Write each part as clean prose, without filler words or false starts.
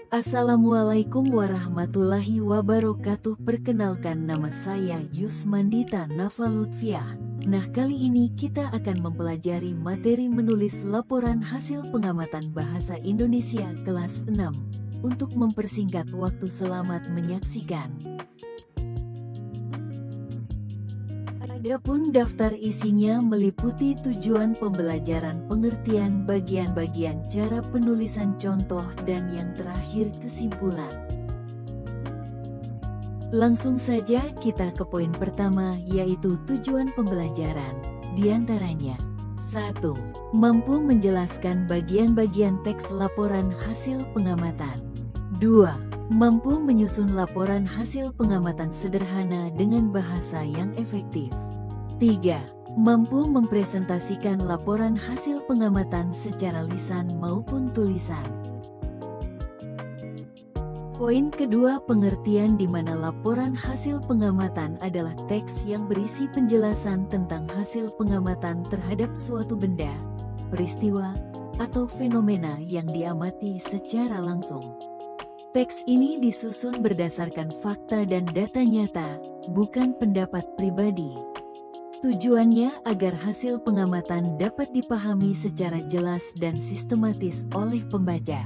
Assalamualaikum warahmatullahi wabarakatuh. Perkenalkan, nama saya Yusmandita Nafa Lutfiah. Nah, kali ini kita akan mempelajari materi menulis laporan hasil pengamatan bahasa Indonesia kelas 6. Untuk mempersingkat waktu, selamat menyaksikan. Adapun daftar isinya meliputi tujuan pembelajaran, pengertian, bagian-bagian cara penulisan contoh, dan yang terakhir kesimpulan. Langsung saja kita ke poin pertama, yaitu tujuan pembelajaran. Di antaranya: 1. Mampu menjelaskan bagian-bagian teks laporan hasil pengamatan. 2. Mampu menyusun laporan hasil pengamatan sederhana dengan bahasa yang efektif. 3. Mampu mempresentasikan laporan hasil pengamatan secara lisan maupun tulisan. Poin kedua, pengertian, di mana laporan hasil pengamatan adalah teks yang berisi penjelasan tentang hasil pengamatan terhadap suatu benda, peristiwa, atau fenomena yang diamati secara langsung. Teks ini disusun berdasarkan fakta dan data nyata, bukan pendapat pribadi. Tujuannya agar hasil pengamatan dapat dipahami secara jelas dan sistematis oleh pembaca.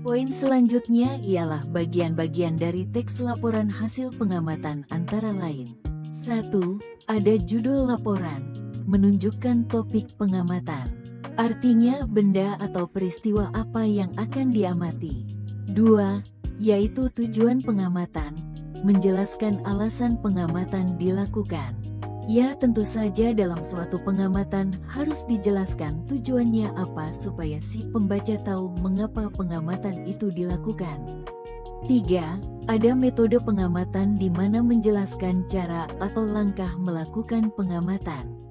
Poin selanjutnya ialah bagian-bagian dari teks laporan hasil pengamatan, antara lain: 1. Ada judul laporan, menunjukkan topik pengamatan. Artinya benda atau peristiwa apa yang akan diamati. 2. Yaitu tujuan pengamatan, menjelaskan alasan pengamatan dilakukan. Ya, tentu saja dalam suatu pengamatan harus dijelaskan tujuannya apa supaya si pembaca tahu mengapa pengamatan itu dilakukan. 3. Ada metode pengamatan, di mana menjelaskan cara atau langkah melakukan pengamatan.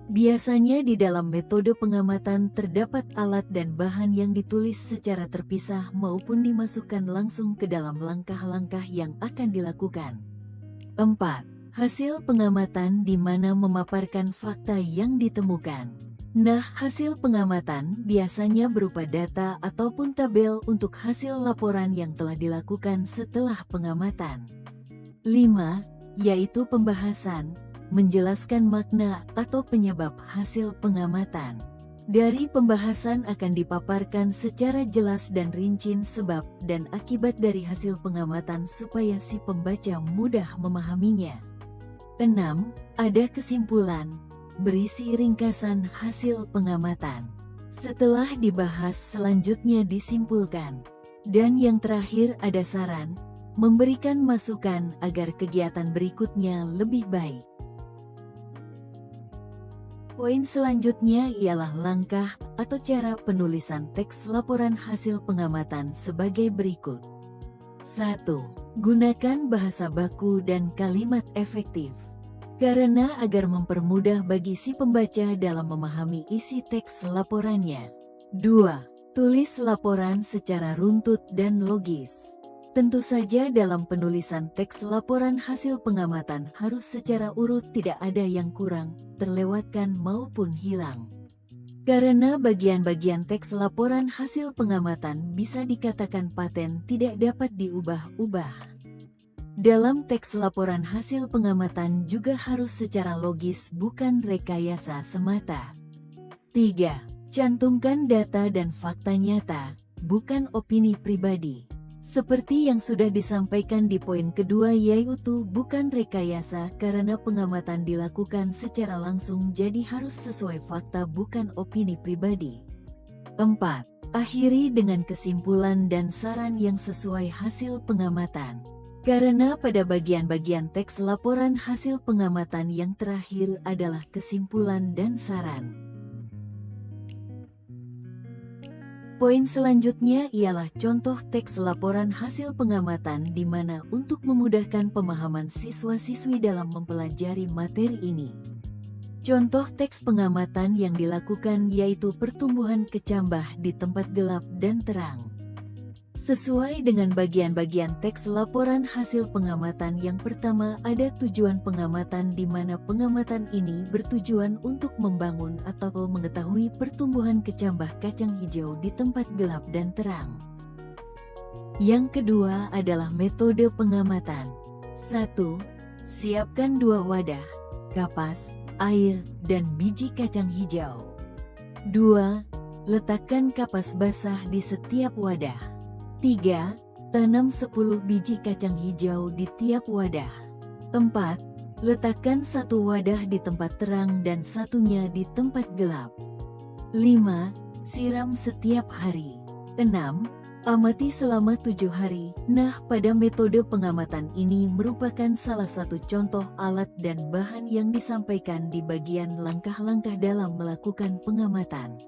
Biasanya di dalam metode pengamatan terdapat alat dan bahan yang ditulis secara terpisah maupun dimasukkan langsung ke dalam langkah-langkah yang akan dilakukan. 4. Hasil pengamatan, di mana memaparkan fakta yang ditemukan. Nah, hasil pengamatan biasanya berupa data ataupun tabel untuk hasil laporan yang telah dilakukan setelah pengamatan. 5. Yaitu pembahasan, menjelaskan makna atau penyebab hasil pengamatan. Dari pembahasan akan dipaparkan secara jelas dan rinci sebab dan akibat dari hasil pengamatan supaya si pembaca mudah memahaminya. 6. Ada kesimpulan, berisi ringkasan hasil pengamatan. Setelah dibahas, selanjutnya disimpulkan. Dan yang terakhir ada saran, memberikan masukan agar kegiatan berikutnya lebih baik. Poin selanjutnya ialah langkah atau cara penulisan teks laporan hasil pengamatan sebagai berikut. 1. Gunakan bahasa baku dan kalimat efektif. Karena agar mempermudah bagi si pembaca dalam memahami isi teks laporannya. 2. Tulis laporan secara runtut dan logis. Tentu saja dalam penulisan teks laporan hasil pengamatan harus secara urut, tidak ada yang kurang, terlewatkan maupun hilang. Karena bagian-bagian teks laporan hasil pengamatan bisa dikatakan paten, tidak dapat diubah-ubah. Dalam teks laporan hasil pengamatan juga harus secara logis, bukan rekayasa semata. 3. Cantumkan data dan fakta nyata, bukan opini pribadi. Seperti yang sudah disampaikan di poin kedua, yaitu bukan rekayasa karena pengamatan dilakukan secara langsung, jadi harus sesuai fakta bukan opini pribadi. 4. Akhiri dengan kesimpulan dan saran yang sesuai hasil pengamatan. Karena pada bagian-bagian teks laporan hasil pengamatan yang terakhir adalah kesimpulan dan saran. Poin selanjutnya ialah contoh teks laporan hasil pengamatan, di mana untuk memudahkan pemahaman siswa-siswi dalam mempelajari materi ini. Contoh teks pengamatan yang dilakukan yaitu pertumbuhan kecambah di tempat gelap dan terang. Sesuai dengan bagian-bagian teks laporan hasil pengamatan, yang pertama ada tujuan pengamatan, di mana pengamatan ini bertujuan untuk membangun atau mengetahui pertumbuhan kecambah kacang hijau di tempat gelap dan terang. Yang kedua adalah metode pengamatan. 1. Siapkan 2 wadah, kapas, air, dan biji kacang hijau. 2. Letakkan kapas basah di setiap wadah. 3. Tanam 10 biji kacang hijau di tiap wadah. 4. Letakkan 1 wadah di tempat terang dan satunya di tempat gelap. 5. Siram setiap hari. 6. Amati selama 7 hari. Nah, pada metode pengamatan ini merupakan salah satu contoh alat dan bahan yang disampaikan di bagian langkah-langkah dalam melakukan pengamatan.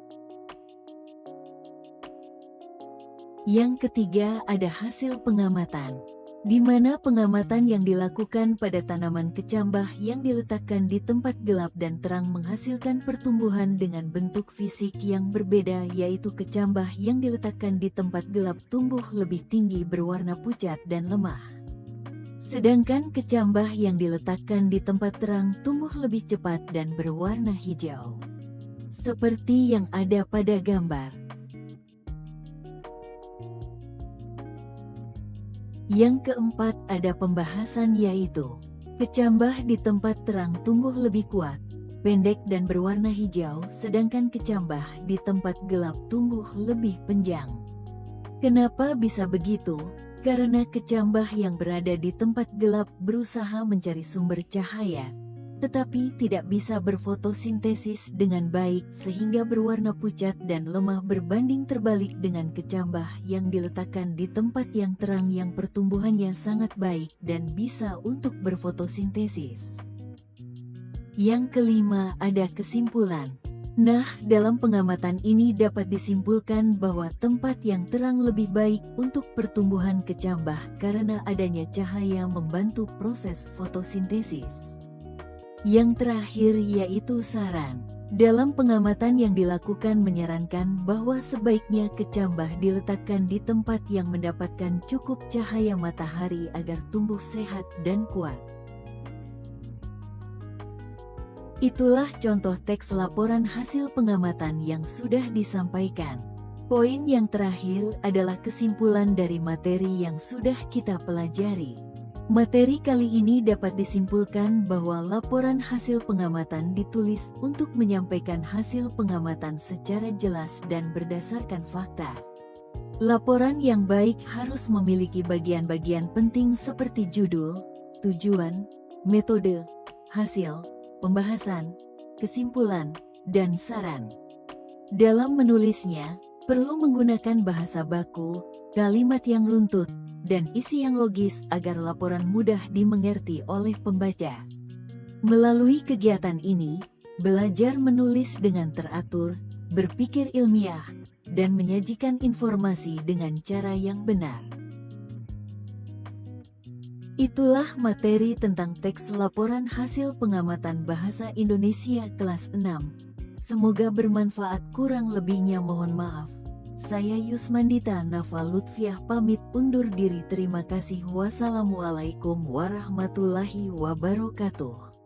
Yang ketiga ada hasil pengamatan, di mana pengamatan yang dilakukan pada tanaman kecambah yang diletakkan di tempat gelap dan terang menghasilkan pertumbuhan dengan bentuk fisik yang berbeda, yaitu kecambah yang diletakkan di tempat gelap tumbuh lebih tinggi, berwarna pucat dan lemah. Sedangkan kecambah yang diletakkan di tempat terang tumbuh lebih cepat dan berwarna hijau. Seperti yang ada pada gambar. Yang keempat ada pembahasan, yaitu kecambah di tempat terang tumbuh lebih kuat, pendek dan berwarna hijau, sedangkan kecambah di tempat gelap tumbuh lebih panjang. Kenapa bisa begitu? Karena kecambah yang berada di tempat gelap berusaha mencari sumber cahaya, tetapi tidak bisa berfotosintesis dengan baik sehingga berwarna pucat dan lemah, berbanding terbalik dengan kecambah yang diletakkan di tempat yang terang yang pertumbuhannya sangat baik dan bisa untuk berfotosintesis. Yang kelima ada kesimpulan. Nah, dalam pengamatan ini dapat disimpulkan bahwa tempat yang terang lebih baik untuk pertumbuhan kecambah karena adanya cahaya membantu proses fotosintesis. Yang terakhir yaitu saran. Dalam pengamatan yang dilakukan menyarankan bahwa sebaiknya kecambah diletakkan di tempat yang mendapatkan cukup cahaya matahari agar tumbuh sehat dan kuat. Itulah contoh teks laporan hasil pengamatan yang sudah disampaikan. Poin yang terakhir adalah kesimpulan dari materi yang sudah kita pelajari. Materi kali ini dapat disimpulkan bahwa laporan hasil pengamatan ditulis untuk menyampaikan hasil pengamatan secara jelas dan berdasarkan fakta. Laporan yang baik harus memiliki bagian-bagian penting seperti judul, tujuan, metode, hasil, pembahasan, kesimpulan, dan saran. Dalam menulisnya, perlu menggunakan bahasa baku, kalimat yang runtut, dan isi yang logis agar laporan mudah dimengerti oleh pembaca. Melalui kegiatan ini, belajar menulis dengan teratur, berpikir ilmiah, dan menyajikan informasi dengan cara yang benar. Itulah materi tentang teks laporan hasil pengamatan bahasa Indonesia kelas 6. Semoga bermanfaat, kurang lebihnya mohon maaf. Saya Yusmandita Nafa Lutfiah pamit undur diri. Terima kasih. Wassalamualaikum warahmatullahi wabarakatuh.